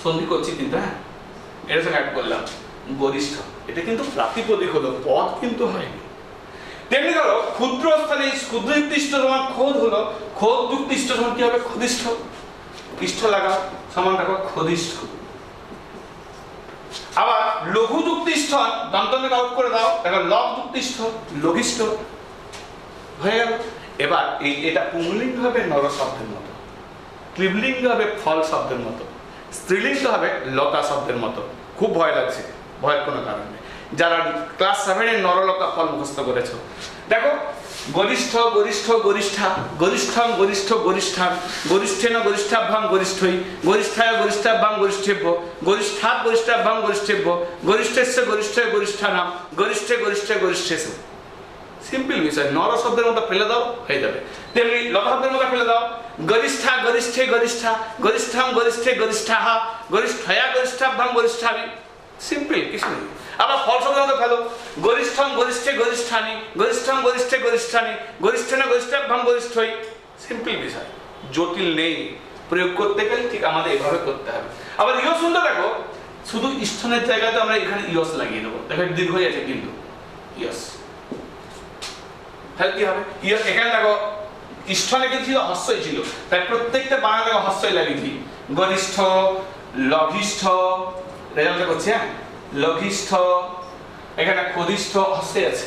সন্ধি করছি কিন্তু, হ্যাঁ এর সঙ্গে অ্যাড করলাম গরিষ্ঠ, এটা কিন্তু প্রাতিপদিক হলো, পদ কিন্তু হয়নি। তেমনি ধরো ক্ষুদ্র স্থানে ক্ষুদ্রযুক্ত ইষ্ট সমান খোদ হলো, খোদ যুক্ত ইষ্ট সমান কি হবে? ক্ষুদিষ্ঠ। ইষ্ট লাগাও সমান রাখো ক্ষদিষ্ঠ। আবার লঘু যুক্ত ইষ্ট দন্তনে আউট করে দাও, দেখো লঘ যুক্ত ইষ্ট লঘিষ্ঠ হয়ে গেল। এবার এটা পুংলিঙ্গ হবে নর শব্দের মতো, ক্লিবলিঙ্গ হবে ফল শব্দের মতো, স্ত্রীলিঙ্গ হবে লতা শব্দের মতো। খুব ভয় লাগছে, ভয়ের কোনো কারণ নেই। যারা ক্লাস 7-এর নরলতা ফল মুখস্থ করেছো, দেখো গরিষ্ঠ গরিষ্ঠ গরিষ্ঠা, গরিষ্ঠং গরিষ্ঠ গরিষ্ঠান, গরিষ্ঠেন গরিষ্ঠাভ্যাং গরিষ্ঠই, গরিষ্ঠায় গরিষ্ঠাভ্যাং গরিষ্ঠেভ্য, গরিষ্ঠাৎ গরিষ্ঠাভ্যাং গরিষ্ঠেভ্য, গরিষ্ঠস্য গরিষ্ঠ গরিষ্ঠানাম, গরিষ্ঠে গরিষ্ঠে গরিষ্ঠেষু। সিম্পল বিষয়, নর শব্দের মধ্যে ফেলে দাও হয়ে যাবে। তেমনি লতা শব্দের মধ্যে ফেলে দাও, গরিষ্ঠা গরিষ্ঠে গরিষ্ঠা, গরিষ্ঠং গরিষ্ঠে গরিষ্ঠাহা, গরিষ্ঠয়া গরিষ্ঠাভ্যাং গরিষ্ঠামি। সিম্পল, কিছু নেই। আবার ফল শব্দের মধ্যে ফেলো, গরিষ্ঠং গরিষ্ঠে গরিষ্ঠানি, গরিষ্ঠং গরিষ্ঠে গরিষ্ঠানি, গরিষ্ঠেন গরিষ্ঠাভ্যাং গরিষ্ঠই। সিম্পল বিষয়, জটিল নেই। প্রয়োগ করতে গেলে ঠিক আমাদের এভাবে করতে হবে। আবার ইয় শুনতে দেখো, শুধু স্থনের জায়গাতে আমরা এখানে ইয়স লাগিয়ে দেবো, দেখো দীর্ঘ হয়ে আছে কিন্তু ইয়স। তাহলে কি হবে, ইয়স এখানে দেখো স্থনে কিন্তু ছিল হস্যই ছিল, তাই প্রত্যেকটা বানান দেখো হস্যই লাগিয়েছি। গরিষ্ঠ, লঘিষ্ঠ, রেজাল্ট করছি, হ্যাঁ লঘিষ্ঠ, এখানে ক্ষদিষ্ঠ হস্যে আছে।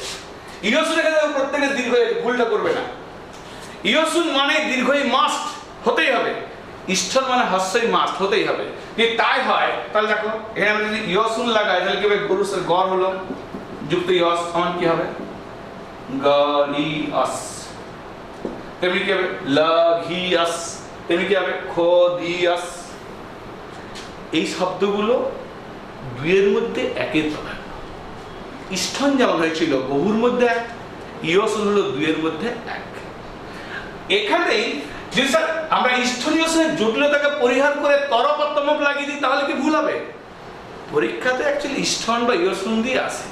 ইয়সুন এখানে প্রত্যেকের দীর্ঘ হয়ে ভুলটা করবে না। ইয়সুন মানে দীর্ঘই মাস্ট হতেই হবে, স্থন মানে হস্যই মাস্ট হতেই হবে। যদি তাই হয় তাহলে দেখো এখানে আমরা যদি ইয়সুন লাগাই তাহলে কি হবে, গরুসের গড় হলো যুক্ত ইয়স সমান কি হবে, গরিয়স। তেমনি কি হবে, লঘিয়স। তেমনি কি হবে, ক্ষদিয়স। এই শব্দগুলো দুইয়ের মধ্যে একের প্রাধান্য। স্থন যেমন হয়েছিল বহুর মধ্যে এক, ইয়সন হলো দুইয়ের মধ্যে এক। এখানেই যদি স্যার আমরা স্থনীয়সনের জটিলতাকে পরিহার করে তরপ আর তমপ লাগিয়ে দিই তাহলে কি ভুল হবে? পরীক্ষাতে অ্যাকচুয়ালি স্থন বা ইয়সন দিয়ে আসে।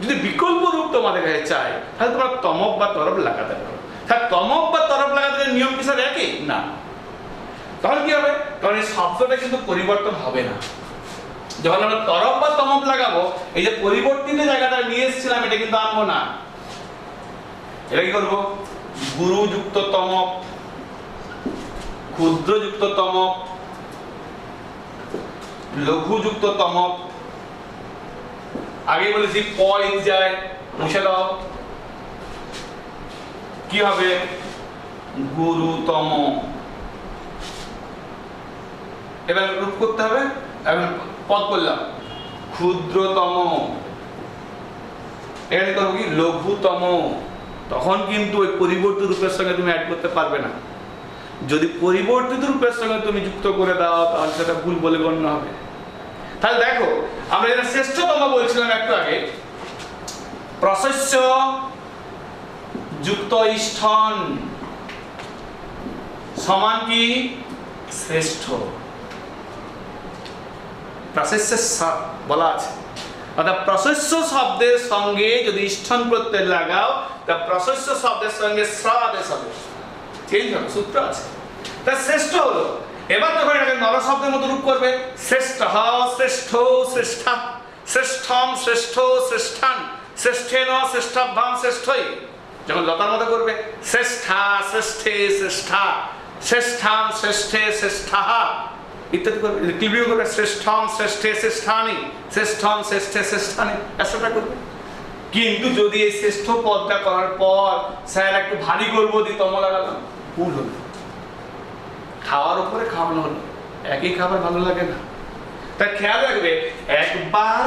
যদি বিকল্প রূপ তোমাদের কাছে চাই তাহলে তোমরা তমক বা তরপ লাগাতে পারো। স্যার তমক বা তরপ লাগাতে নিয়ম কি স্যার একই? না। তাহলে কি হবে, কারণ এই শব্দটা কিন্তু পরিবর্তন হবে না। যখন আমরা তরপ বা তমক লাগাবো, এই যে পরিবর্তিত জায়গাটা নিয়ে এসেছিলাম এটা কিন্তু আনবো না। এটা কি করবো, গুরু যুক্ত তমক, ক্ষুদ্র যুক্ত তমক, লঘু যুক্ত তমক। আগে বলেছি প ইন যায়, মুছে দাও, কি হবে, গুরুতম। এবার রূপ করতে হবে, এখন পদ করলাম ক্ষুদ্রতম, এখানে করবো কি লঘুতম। তখন কিন্তু ওই পরিবর্তিত রূপের সঙ্গে তুমি অ্যাড করতে পারবে না। যদি পরিবর্তিত রূপের সঙ্গে তুমি যুক্ত করে দাও তাহলে সেটা ভুল বলে গণ্য হবে। তাহলে দেখো আমরা যেটা শ্রেষ্ঠতম বলছিলাম একটু আগে, প্রশস্য যুক্ত স্থন সমান কি শ্রেষ্ঠ। প্রশস্য বলা আছে, অর্থাৎ প্রশস্য শব্দের সঙ্গে যদি স্থন প্রত্যয় লাগাও তা প্রশস্য শব্দের সঙ্গে শ্র আদেশ হবে, চেঞ্জ হবে, সূত্র আছে। তা শ্রেষ্ঠ হলো। এবার যখন এটাকে নর শব্দের মতো রূপ করবে, শ্রেষ্ঠ, শ্রেষ্ঠ, শ্রেষ্ঠা, শ্রেষ্ঠম, শ্রেষ্ঠ, শ্রেষ্ঠান, শ্রেষ্ঠেন, শ্রেষ্ঠাভ্যাং, শ্রেষ্ঠই। যখন লতার মতো করবে, শ্রেষ্ঠা, শ্রেষ্ঠে, শ্রেষ্ঠা, শ্রেষ্ঠাম, শ্রেষ্ঠে, শ্রেষ্ঠা ইত্যাদি করবে। ক্লিবিও করবে, শ্রেষ্ঠম, শ্রেষ্ঠে, শ্রেষ্ঠানি, শ্রেষ্ঠম, শ্রেষ্ঠে, শ্রেষ্ঠানি, এসবটা করবে। কিন্তু যদি এই শ্রেষ্ঠ পদটা করার পর স্যার একটু ভারী করবো দিয়ে তম লাগালাম, ভুল হলো। খাওয়ার উপরে খাওয়ানো হলো, একই খাবার ভালো লাগে না। তাই খেয়াল রাখবে, একবার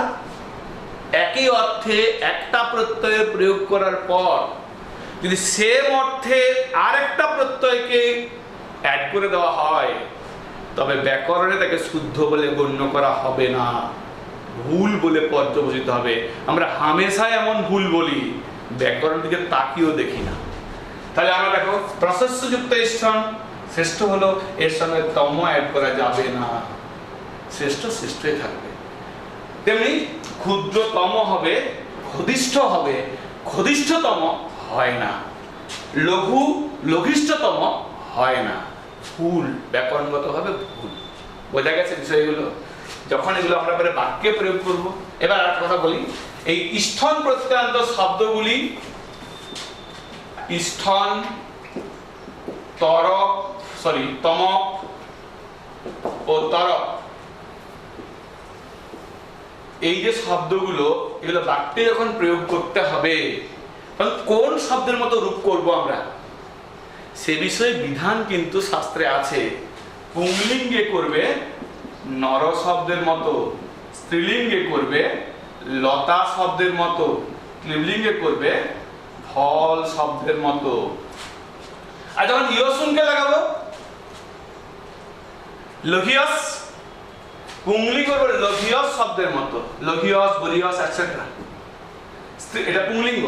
একই অর্থে একটা প্রত্যয়ের প্রয়োগ করার পর যদি সেম অর্থে আরেকটা প্রত্যয়কে অ্যাড করে দেওয়া হয় তবে ব্যাকরণে তাকে শুদ্ধ বলে গণ্য করা হবে না, ভুল বলে পর্যবসিত হবে। আমরা হামেশা এমন ভুল বলি, ব্যাকরণ দিকে তাকিয়েও দেখি না। তাহলে আমরা দেখো প্রশস্য যুক্ত স্থন শ্রেষ্ঠ হলো, এর সঙ্গে তম অ্যাড করা যাবে না, শ্রেষ্ঠ শ্রেষ্ঠই থাকবে। তেমনি ক্ষুদ্রতম হবে, ক্ষদিষ্ঠ হবে, ক্ষদিষ্ঠতম হয় না, লঘু লঘিষ্ঠতম হয় না, ভুল, ব্যাকরণগত ভাবে ভুল। বোঝা গেছে বিষয়গুলো? যখন এগুলো আমরা বাক্যে প্রয়োগ করব। এবার আর কথা বলি, এই স্থন প্রত্যয়ান্ত শব্দগুলি স্থন, তরক, তমক ও তরক, এই যে শব্দগুলো এগুলো বাক্যে যখন প্রয়োগ করতে হবে তখন কোন শব্দের মতো রূপ করব আমরা, সে বিষয়ে বিধান কিন্তু শাস্ত্রে আছে। পুংলিঙ্গে করবে নর শব্দের মতো, স্ত্রীলিঙ্গে করবে লতা শব্দের মতো, ক্লিবলিঙ্গে করবে ফল শব্দের মতো। আর যখন ইয়সুনকে লাগাবো লঘিয়স, পুংলি করবে লঘিয়স শব্দের মতো, লঘিয়স, বলিয়স এটসেট্রা, এটা পুংলিঙ্গ।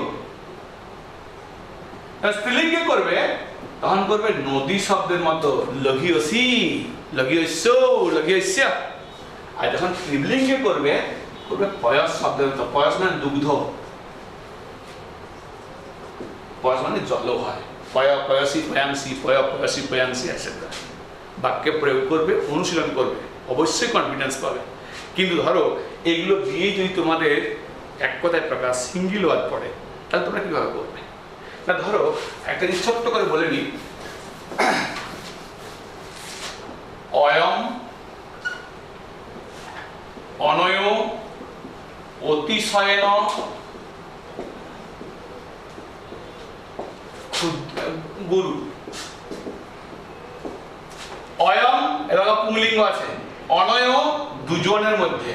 স্ত্রীলিঙ্গে করবে তখন করবে নদী শব্দের মতো, লঘিয়সি, লঘিয়স্য, লঘিয়স্য। আর যখন স্ত্রীলিঙ্গে করবে করবে পয়স শব্দের মতো, পয়স মানে দুগ্ধ, পয়স মানে জল হয়, পয় পয়সি পয়াংসি, পয় পয়সি পয়াংসি এটসেট্রা। বাক্যে প্রয়োগ করবে, অনুশীলন করবে, অবশ্যই কনফিডেন্স পাবে। কিন্তু ধরো এগুলো দিয়েই যদি তোমাদের এক কথায় প্রকাশ সিঙ্গল ওয়ার্ড পড়ে, তাহলে তোমরা কিভাবে করবে? না ধরো একটা জিনিস ছোট্ট করে বলে নি, অয়ম, অনয়, অতিশয়ন, গুরু। অয়ম এবার পুংলিঙ্গ আছে, অনয় দুজনের মধ্যে,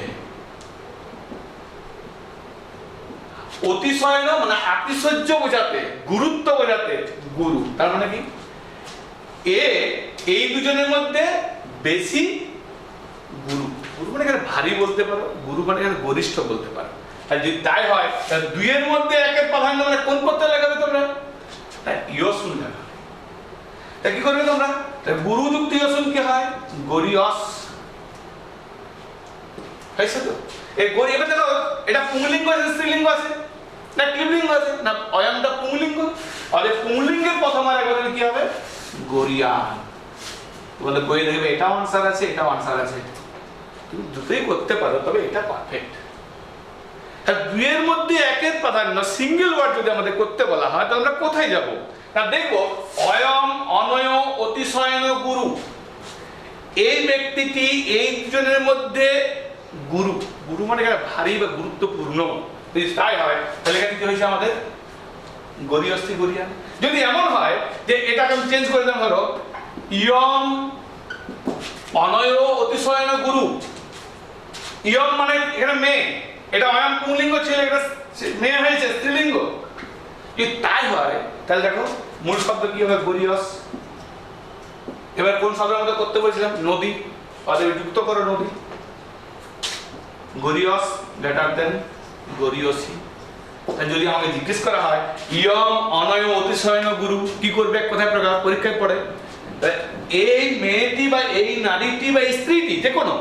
অতিশয়ন মানে আতিশয্য বোঝাতে, গুরুত্ব বোঝাতে গুরু। তার মানে কি এই দুজনের মধ্যে বেশি গুরু। গুরু মানে এখানে ভারী বলতে পারো, গুরু মানে এখানে গরিষ্ঠ বলতে পারো। আর যদি তাই হয় তাহলে দুইয়ের মধ্যে একের প্রাধান্য মানে কোন পত্রে লাগাবে তোমরা? ইয়সুন লাগাবে। তা কি করবে তোমরা? গুরু যুক্ত ইয়সুন কি হয়? গরিয়স হয়েছে তো। এই গরি, এবার দেখো এটা পুংলিঙ্গ আছে, স্ত্রীলিঙ্গ আছে না ক্লিবলিঙ্গ আছে না? অয়মটা পুংলিঙ্গ, আর এই পুংলিঙ্গের প্রথম আর একবার কি হবে? গরিয়ান। তোমাদের বইয়ে দেখবে এটাও আনসার আছে, এটাও আনসার আছে, তুমি দুটোই করতে পারো, তবে এটা পারফেক্ট। আর দুইয়ের মধ্যে একের প্রাধান্য সিঙ্গেল ওয়ার্ড যদি আমাদের করতে বলা হয় তাহলে আমরা কোথায় যাব? না দেখবো অয়ম, অনয়, অতিশয়ন, গুরু। এই ব্যক্তিটি এই দুজনের মধ্যে গুরু। গুরু মানে ভারী বা গুরুত্বপূর্ণ। যদি তাই হয় তাহলে এখানে কি হয়েছে আমাদের? গরিয়স্থি, গরিয়ান। যদি এমন হয় যে এটাকে আমি চেঞ্জ করে দিলাম, ধরো ইয়ম, অনয়, অতিশয়ন, গুরু। ইয়ম মানে এখানে মেয়ে, এটা অয়ম পুংলিঙ্গ ছিল, এটা মেয়ে হয়েছে স্ত্রীলিঙ্গ। যদি তাই হয় তাহলে দেখো মূল শব্দ কি হবে? গরিয়স। এবার কোন শব্দের মধ্যে করতে বলছিলাম? নদী। তাদের যুক্ত করো নদী, গরিয়স গ্রেটার দেন গরিয়সি। যদি আমাকে জিজ্ঞেস করা হয় ইয়ম, অনয়, অতিশয়ন, গুরু কি করবে, কোথায় প্রকাশ, পরীক্ষায় পড়ে, এই মেয়েটি বা এই নারীটি বা স্ত্রীটি যে কোনো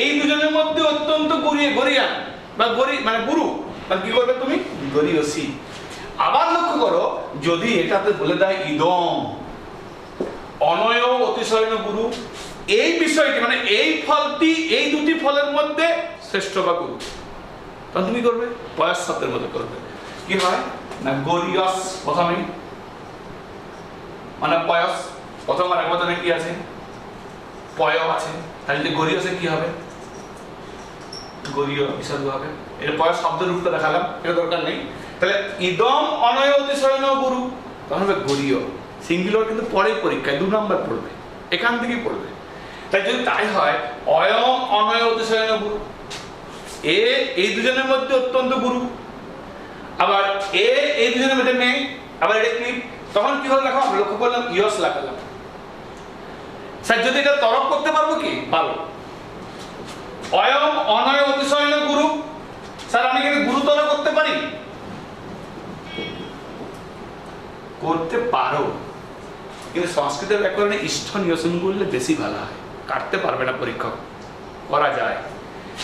এই দুজনের মধ্যে অত্যন্ত গরিয়ান বা মানে গুরু, মানে কি করবে তুমি? গরিয়সি। আবার লক্ষ্য করো যদি এটাতে বলে দেয় ইদম, অনয়, অতিশয়ন, গুরু, এই বিষয়টি মানে এই ফলটি এই দুটি ফলের মধ্যে শ্রেষ্ঠ বা গুরু, তখন তুমি করবে পয়স শব্দের মধ্যে করবে। কি হয় না গরিয়স প্রথমেই মানে পয়স, প্রথম আর একবচনে কি আছে? পয় আছে। তাহলে যে গরিয়সে কি হবে? গরিয় বিসর্গ হবে। এটা পয়স শব্দের রূপটা দেখালাম, এটা দরকার নেই। তাহলে ইদম, অনয়, অতিশয়ন, গুরু, তখন হবে গরিয়। সিঙ্গুলার কিন্তু পরেই পরীক্ষায় 2 নম্বর পড়বে, এখান থেকেই পড়বে। তাই যদি তাই হয় অয়ম, অনয়, অতিশয়ন, গুরু, এই দুজনের মধ্যে অত্যন্ত গুরু, আবার এই দুজনের মধ্যে মেয়ে, আবার এটা ক্লিপ, তখন কি হলো দেখো লক্ষ্য করলাম ইয়স লাগালাম। স্যার যদি এটা তরক করতে পারবো কি? পারো। অয়ম, অনয়, অতিশয়ন, গুরু, স্যার আমি কিন্তু গুরুতর করতে পারি? করতে পারো, কিন্তু সংস্কৃতের ব্যাকরণে ইষ্ঠ নিয়সন করলে বেশি ভালো হয়, কাটতে পারবে না পরীক্ষক, করা যায়।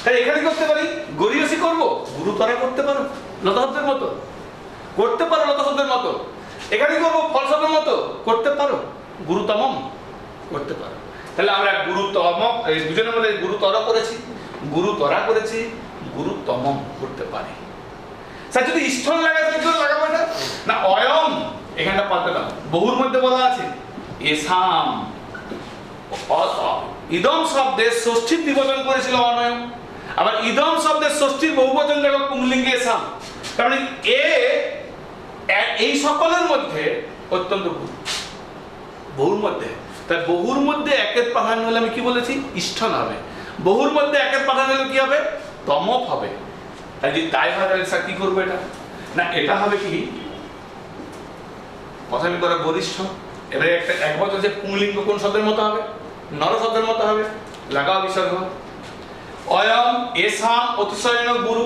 তাই এখানে করতে পারি গরিয়সি করবো, গুরুতর করতে পারো লতা শব্দের মতো, করতে পারো লতা শব্দের মতো। এখানে করবো ফল শব্দের মতো, করতে পারো গুরুতমম, করতে পারো। তাহলে আমরা গুরুতম এই দুজনের মধ্যে গুরুতর করেছি, গুরুতরা করেছি, গুরুতমম করতে পারি। স্যার যদি স্থল লাগাতে লাগাবো এটা না অয়ম, এখানটা পাল্টে দাও, বহুর মধ্যে বলা আছে এসাম। ইদম শব্দের ষষ্ঠীর দ্বিবচন করেছিল অনয়, আবার ইদম শব্দের ষষ্ঠীর বহুবচন দেখো পুংলিঙ্গে এসাম। কারণ এই সকলের মধ্যে অত্যন্ত বহুর মধ্যে, তাই বহুর মধ্যে একের প্রাধান্য হলে আমি কি বলেছি? ইষ্ঠন হবে। বহুর মধ্যে একের প্রাধান্য হলে কি হবে? তমক হবে। আর যদি তাই হয় তাহলে স্যার কি করবো এটা? না এটা হবে কি, প্রথমে করে গরিষ্ঠ, এবারে একটা একবার যে পুংলিঙ্গ কোন শব্দের মতো হবে? নর শব্দের মতো হবে। লাগাও বিসর্গ। অয়ম এসাম অতিশয়ন গুরু,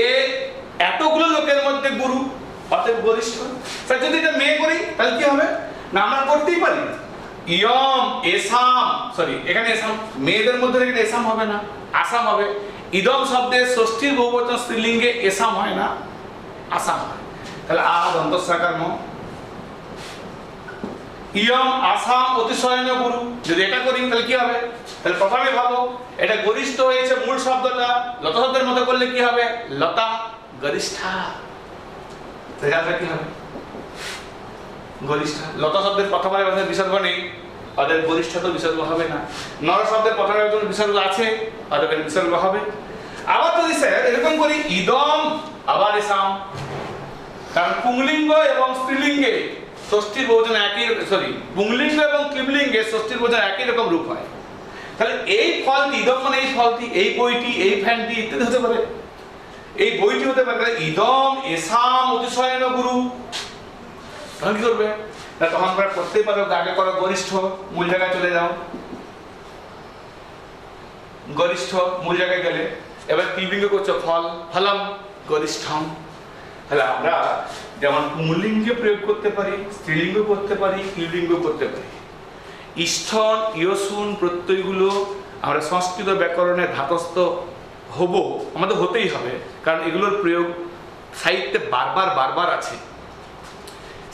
এ এতগুলো লোকের মধ্যে গুরু, অতএব গরিষ্ঠ। স্যার যদি এটা মেয়ে করি তাহলে কি হবে? না আমরা করতেই পারি, ইয়ম এসাম, সরি এখানে এসাম, মেয়েদের মধ্যে এখানে এসাম হবে না, আসাম হবে। ইদম শব্দের ষষ্ঠীর বহুবচন স্ত্রীলিঙ্গে এসাম হয় না, আসাম হয়। তাহলে আ দন্তস্বাকার ম, ইয়ম আসাম অতিশয়ন গুরু। যদি এটা করি তাহলে কি হবে? তাহলে প্রথমে ভাবো এটা গরিষ্ঠ হয়েছে মূল শব্দটা, লতা শব্দের মতো করলে কি হবে? লতা গরিষ্ঠা। তাহলে কি হবে? গরিষ্ঠা। লতা শব্দের প্রথমের মধ্যে বিসর্গ নেই, অতএব গরিষ্ঠ তো বিসর্গ হবে না। নর শব্দের প্রথমের মধ্যে বিসর্গ আছে, অতএব বিসর্গ হবে। আবার যদি স্যার এরকম করি ইদম আবার এসাম, কারণ পুংলিঙ্গ এবং স্ত্রীলিঙ্গে ষষ্ঠীর বহুবচন একই, সরি পুংলিঙ্গ এবং ক্লিবলিঙ্গে ষষ্ঠীর বহুবচন একই রকম রূপ হয়। তাহলে এই ফলটি, ইদম মানে এই ফলটি, এই বইটি, এই ফ্যানটি ইত্যাদি হতে পারে, এই বইটি হতে পারে। ইদম এসাম অতিশয়ন গুরু, তখন কি করবে? তখন আমরা করতেই পারো, আগে করো গরিষ্ঠ, মূল জায়গায় চলে যাও, গরিষ্ঠ মূল জায়গায় গেলে এবার ক্লিবলিঙ্গ করছো ফল, ফলম গরিষ্ঠম। তাহলে আমরা যেমন পুংলিঙ্গে প্রয়োগ করতে পারি, স্ত্রীলিঙ্গ করতে পারি, ক্লিবলিঙ্গ করতে পারি। ইষ্ঠন ইয়সুন প্রত্যয়গুলো আমরা সংস্কৃত ব্যাকরণে ধাতস্থ হব, আমাদের হতেই হবে, কারণ এগুলোর প্রয়োগ সাহিত্যে বারবার বারবার আছে।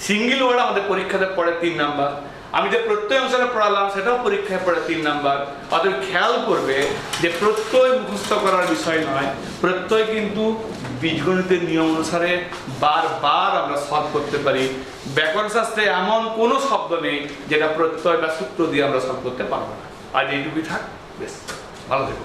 সিঙ্গেল ওয়ার্ড আমাদের পরীক্ষাতে পড়ে 3 নাম্বার, আমি যে প্রত্যয় অংশটা পড়ালাম সেটাও পরীক্ষায় পড়ে 3 নাম্বার। অতএব খেয়াল করবে যে প্রত্যয় মুখস্থ করার বিষয় নয়, প্রত্যয় কিন্তু বীজগণিতের নিয়ম অনুসারে বারবার আমরা সলভ করতে পারি। ব্যাকরণ শাস্ত্রে এমন কোনো শব্দ নেই যেটা প্রত্যয় বা সূত্র দিয়ে আমরা সলভ করতে পারবো না। আজ এইটুকুই থাক, বেশ ভালো থেকো।